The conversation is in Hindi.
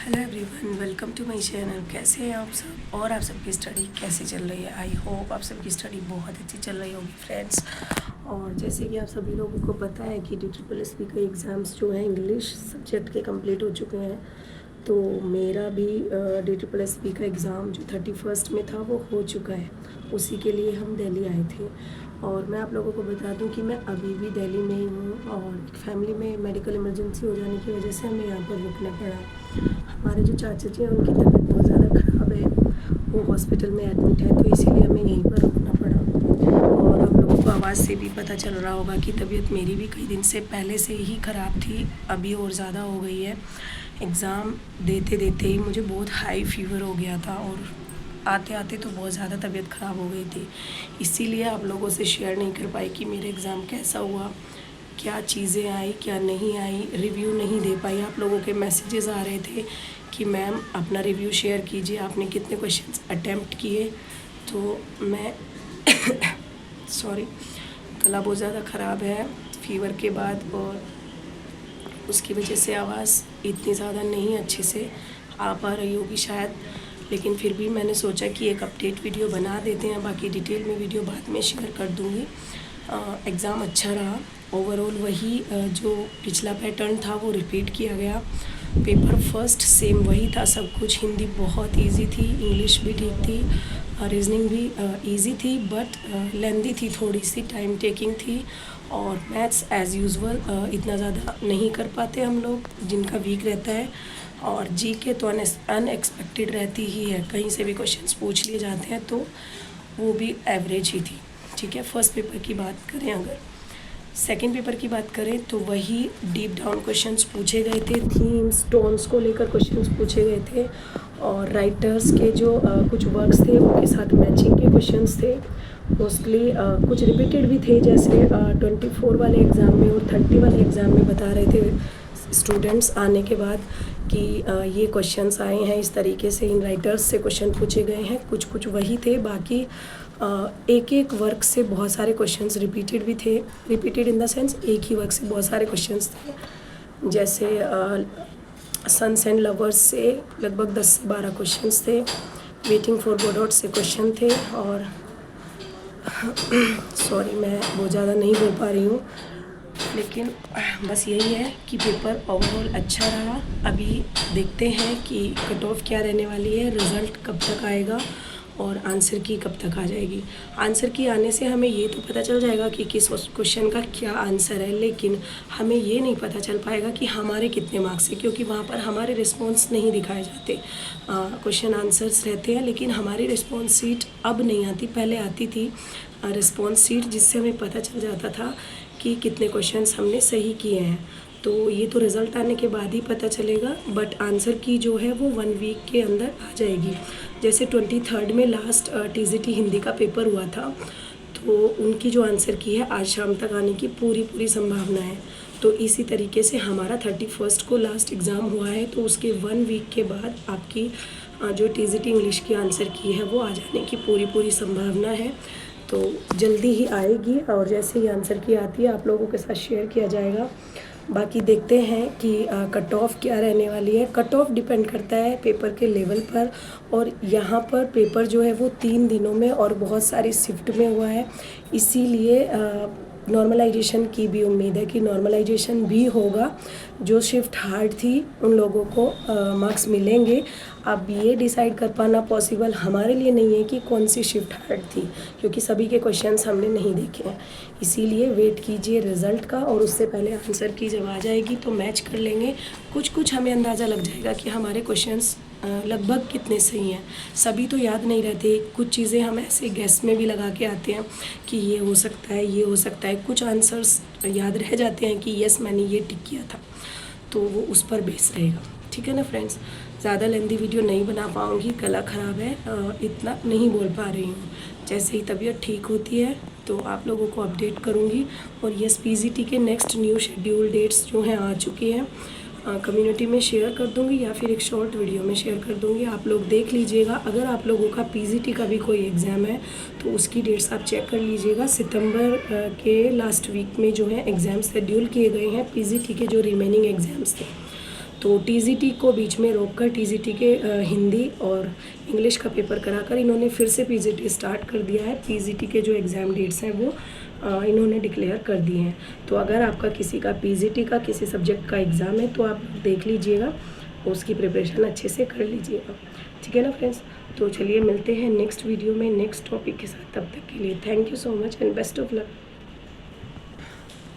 Hello everyone, welcome to my channel. कैसे हैं आप सब और आप सबकी स्टडी कैसी चल रही है? आई होप आप सबकी स्टडी बहुत अच्छी चल रही होगी फ्रेंड्स। और जैसे कि आप सभी लोगों को पता है कि DSSB के एग्ज़ाम्स जो हैं इंग्लिश सब्जेक्ट के कंप्लीट हो चुके हैं। तो मेरा भी DSSB का एग्ज़ाम जो 31 में था वो हो चुका है। उसी के लिए हम दिल्ली आए थे। और मैं आप लोगों को बता दूं कि मैं अभी भी दिल्ली में ही हूँ और फैमिली में मेडिकल इमरजेंसी हो जाने की वजह से हमें यहाँ पर रुकना पड़ा। हमारे जो चाचा जी हैं उनकी तबीयत बहुत ज़्यादा ख़राब है, वो हॉस्पिटल में एडमिट है, तो इसीलिए हमें यहीं पर रुकना पड़ा। और आप लोगों को आवाज़ से भी पता चल रहा होगा कि तबीयत मेरी भी कई दिन से पहले से ही ख़राब थी, अभी और ज़्यादा हो गई है। एग्ज़ाम देते देते ही मुझे बहुत हाई फीवर हो गया था और आते आते तो बहुत ज़्यादा तबीयत ख़राब हो गई थी। इसीलिए आप लोगों से शेयर नहीं कर पाई कि मेरा एग्ज़ाम कैसा हुआ, क्या चीज़ें आई क्या नहीं आई, रिव्यू नहीं दे पाई। आप लोगों के मैसेजेस आ रहे थे कि मैम अपना रिव्यू शेयर कीजिए, आपने कितने क्वेश्चंस अटेम्प्ट किए। तो मैं सॉरी, गला बहुत ज़्यादा ख़राब है फीवर के बाद और उसकी वजह से आवाज़ इतनी ज़्यादा नहीं अच्छे से आ पा रही होगी शायद। लेकिन फिर भी मैंने सोचा कि एक अपडेट वीडियो बना देते हैं, बाकी डिटेल में वीडियो बाद में शेयर कर दूँगी। एग्ज़ाम अच्छा रहा ओवरऑल। वही जो पिछला पैटर्न था वो रिपीट किया गया। पेपर फर्स्ट सेम वही था सब कुछ। हिंदी बहुत इजी थी, इंग्लिश भी ठीक थी, रीजनिंग भी इजी थी बट लेंदी थी, थोड़ी सी टाइम टेकिंग थी। और मैथ्स एज़ यूजुअल इतना ज़्यादा नहीं कर पाते हम लोग, जिनका वीक रहता है। और जीके तो अनएक्सपेक्टेड रहती ही है, कहीं से भी क्वेश्चंस पूछ लिए जाते हैं, तो वो भी एवरेज ही थी। ठीक है, फर्स्ट पेपर की बात करें। अगर सेकंड पेपर की बात करें तो वही डीप डाउन क्वेश्चंस पूछे गए थे, थीम्स टोन्स को लेकर क्वेश्चंस पूछे गए थे। और राइटर्स के जो कुछ वर्क्स थे उनके साथ मैचिंग के क्वेश्चंस थे। मोस्टली कुछ रिपीटेड भी थे, जैसे 24 वाले एग्ज़ाम में और 30 वाले एग्ज़ाम में बता रहे थे स्टूडेंट्स आने के बाद कि ये क्वेश्चंस आए हैं, इस तरीके से इन राइटर्स से क्वेश्चन पूछे गए हैं। कुछ कुछ वही थे, बाकी एक एक वर्क से बहुत सारे क्वेश्चंस रिपीटेड भी थे। रिपीटेड इन द सेंस एक ही वर्क से बहुत सारे क्वेश्चंस थे। जैसे सन्स एंड लवर्स से लगभग 10 से 12 क्वेश्चंस थे। वेटिंग फॉर गोडॉट से क्वेश्चन थे। और सॉरी, मैं बहुत ज़्यादा नहीं बोल पा रही हूँ, लेकिन बस यही है कि पेपर ओवरऑल अच्छा रहा। अभी देखते हैं कि कट ऑफ क्या रहने वाली है, रिज़ल्ट कब तक आएगा और आंसर की कब तक आ जाएगी। आंसर की आने से हमें ये तो पता चल जाएगा कि किस क्वेश्चन का क्या आंसर है, लेकिन हमें ये नहीं पता चल पाएगा कि हमारे कितने मार्क्स है, क्योंकि वहाँ पर हमारे रिस्पॉन्स नहीं दिखाए जाते। क्वेश्चन आंसर्स रहते हैं, लेकिन हमारी रिस्पॉन्स सीट अब नहीं आती, पहले आती थी रिस्पॉन्स सीट, जिससे हमें पता चल जाता था कि कितने क्वेश्चंस हमने सही किए हैं। तो ये तो रिज़ल्ट आने के बाद ही पता चलेगा, बट आंसर की जो है वो 1 वीक के अंदर आ जाएगी। जैसे 23 में लास्ट TGT हिंदी का पेपर हुआ था, तो उनकी जो आंसर की है आज शाम तक आने की पूरी संभावना है। तो इसी तरीके से हमारा 31 को लास्ट एग्ज़ाम हुआ है, तो उसके 1 वीक के बाद आपकी जो TGT इंग्लिश की आंसर की है वो आ जाने की पूरी संभावना है। तो जल्दी ही आएगी और जैसे ही आंसर की आती है आप लोगों के साथ शेयर किया जाएगा। बाकी देखते हैं कि कट ऑफ क्या रहने वाली है। कट ऑफ डिपेंड करता है पेपर के लेवल पर, और यहाँ पर पेपर जो है वो 3 दिनों में और बहुत सारी शिफ्ट में हुआ है, इसीलिए नॉर्मलाइजेशन की भी उम्मीद है कि नॉर्मलाइजेशन भी होगा। जो शिफ्ट हार्ड थी उन लोगों को मार्क्स मिलेंगे। अब ये डिसाइड कर पाना पॉसिबल हमारे लिए नहीं है कि कौन सी शिफ्ट हार्ड थी, क्योंकि सभी के क्वेश्चंस हमने नहीं देखे हैं। इसीलिए वेट कीजिए रिज़ल्ट का, और उससे पहले आंसर की जब आ जाएगी तो मैच कर लेंगे। कुछ हमें अंदाज़ा लग जाएगा कि हमारे क्वेश्चंस लगभग कितने सही हैं। सभी तो याद नहीं रहते, कुछ चीज़ें हम ऐसे गैस में भी लगा के आते हैं कि ये हो सकता है, ये हो सकता है। कुछ आंसर्स याद रह जाते हैं कि यस मैंने ये टिक किया था, तो वो उस पर बेस रहेगा। ठीक है ना फ्रेंड्स, ज़्यादा लेंदी वीडियो नहीं बना पाऊँगी, गला ख़राब है, इतना नहीं बोल पा रही हूँ। जैसे ही तबीयत ठीक होती है तो आप लोगों को अपडेट करूँगी। और यस, PGT के नेक्स्ट न्यू शेड्यूल डेट्स जो हैं आ चुकी हैं, कम्युनिटी में शेयर कर दूँगी या फिर एक शॉर्ट वीडियो में शेयर कर दूँगी, आप लोग देख लीजिएगा। अगर आप लोगों का PGT का भी कोई एग्ज़ाम है तो उसकी डेट्स आप चेक कर लीजिएगा। सितंबर के लास्ट वीक में जो है एग्ज़ाम शेड्यूल किए गए हैं PGT के जो रिमेनिंग एग्ज़ाम्स थे। तो टीजीटी को बीच में रोककर टीजीटी के हिंदी और इंग्लिश का पेपर कराकर इन्होंने फिर से पीजीटी स्टार्ट कर दिया है। पीजीटी के जो एग्ज़ाम डेट्स हैं वो इन्होंने डिक्लेयर कर दिए हैं। तो अगर आपका किसी का पीजीटी का किसी सब्जेक्ट का एग्ज़ाम है तो आप देख लीजिएगा, उसकी प्रिपरेशन अच्छे से कर लीजिएगा, ठीक है ना फ्रेंड्स। तो चलिए मिलते हैं नेक्स्ट वीडियो में नेक्स्ट टॉपिक के साथ। तब तक के लिए thank you so much and best of luck.